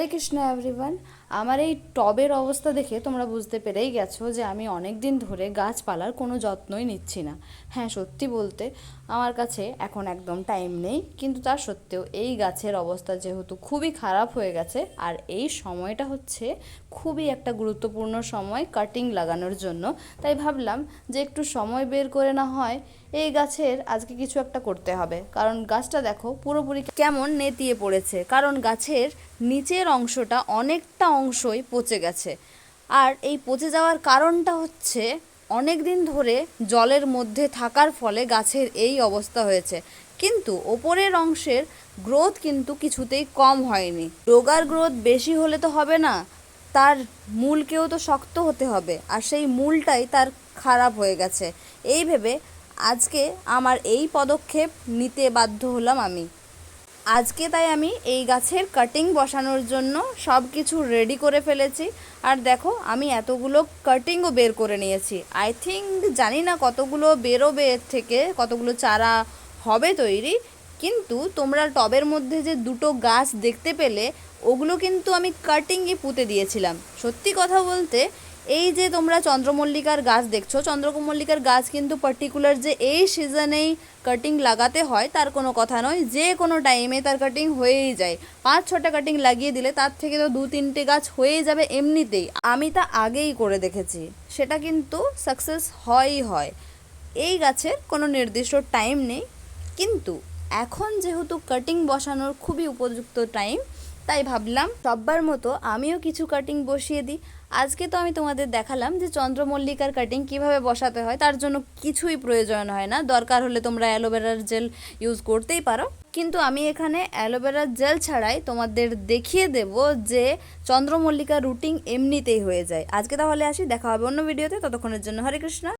হরে Krishna everyone. আমার এই টবের অবস্থা দেখে তোমরা বুঝতে পেরেই গেছো যে আমি অনেক দিন ধরে গাছপালার কোনো যত্নই নিচ্ছি না। হ্যাঁ, সত্যি বলতে আমার কাছে এখন একদম টাইম নেই, কিন্তু তার সত্ত্বেও এই গাছের অবস্থা যেহেতু খুবই খারাপ হয়ে গেছে, আর এই সময়টা হচ্ছে খুবই একটা গুরুত্বপূর্ণ সময় কাটিং লাগানোর জন্য, তাই ভাবলাম যে একটু সময় বের করে না হয় এই গাছের আজকে কিছু একটা করতে হবে। কারণ গাছটা দেখো পুরোপুরি কেমন নেতিয়ে পড়েছে, কারণ গাছের নিচের অংশটা অনেকটা অংশই পচে গেছে। আর এই পচে যাওয়ার কারণটা হচ্ছে অনেক দিন ধরে জলের মধ্যে থাকার ফলে গাছের এই অবস্থা হয়েছে, কিন্তু ওপরের অংশের গ্রোথ কিন্তু কিছুতেই কম হয়নি। ডোগার গ্রোথ বেশি হলে তো হবে না, তার মূলকেও তো শক্ত হতে হবে, আর সেই মূলটাই তার খারাপ হয়ে গেছে। এই ভেবে আজকে আমার এই পদক্ষেপ নিতে বাধ্য হলাম আমি। আজকে তাই আমি এই গাছের কাটিং বসানোর জন্য সব কিছু রেডি করে ফেলেছি। আর দেখো আমি এতগুলো কাটিংও বের করে নিয়েছি। আই থিঙ্ক জানি না কতগুলো বেরোবে, এর থেকে কতগুলো চারা হবে তৈরি, কিন্তু তোমরা টবের মধ্যে যে দুটো গাছ দেখতে পেলে ওগুলো কিন্তু আমি কাটিংয়ে পুঁতে দিয়েছিলাম। সত্যি কথা বলতে এই যে তোমরা চন্দ্রমল্লিকার গাছ দেখছো, চন্দ্রমল্লিকার গাছ কিন্তু পার্টিকুলার যে এই সিজনেই কাটিং লাগাতে হয় তার কোনো কথা নয়, যে কোনো টাইমে তার কাটিং হয়েই যায়। 5-6টা কাটিং লাগিয়ে দিলে তার থেকে তো 2-3টে গাছ হয়েই যাবে এমনিতেই। আমি তা আগেই করে দেখেছি, সেটা কিন্তু সাকসেস হয়ই হয়। এই গাছের কোনো নির্দিষ্ট টাইম নেই, কিন্তু এখন যেহেতু কাটিং বসানোর খুবই উপযুক্ত টাইম, তাই ভাবলাম সব্বার মতো আমিও কিছু কাটিং বসিয়ে দিই। আজকে তো আমি তোমাদের দেখালাম যে চন্দ্রমল্লিকার কাটিং কিভাবে বসাতে হয়, তার জন্য কিছুই প্রয়োজন হয় না। দরকার হলে তোমরা অ্যালোভেরার জেল ইউজ করতেই পারো, কিন্তু আমি এখানে অ্যালোভেরার জেল ছাড়াই তোমাদের দেখিয়ে দেব যে চন্দ্রমল্লিকার রুটিং এমনিতেই হয়ে যায়। আজকে তাহলে আসি, দেখা হবে অন্য ভিডিওতে। ততক্ষণের জন্য হরে কৃষ্ণ।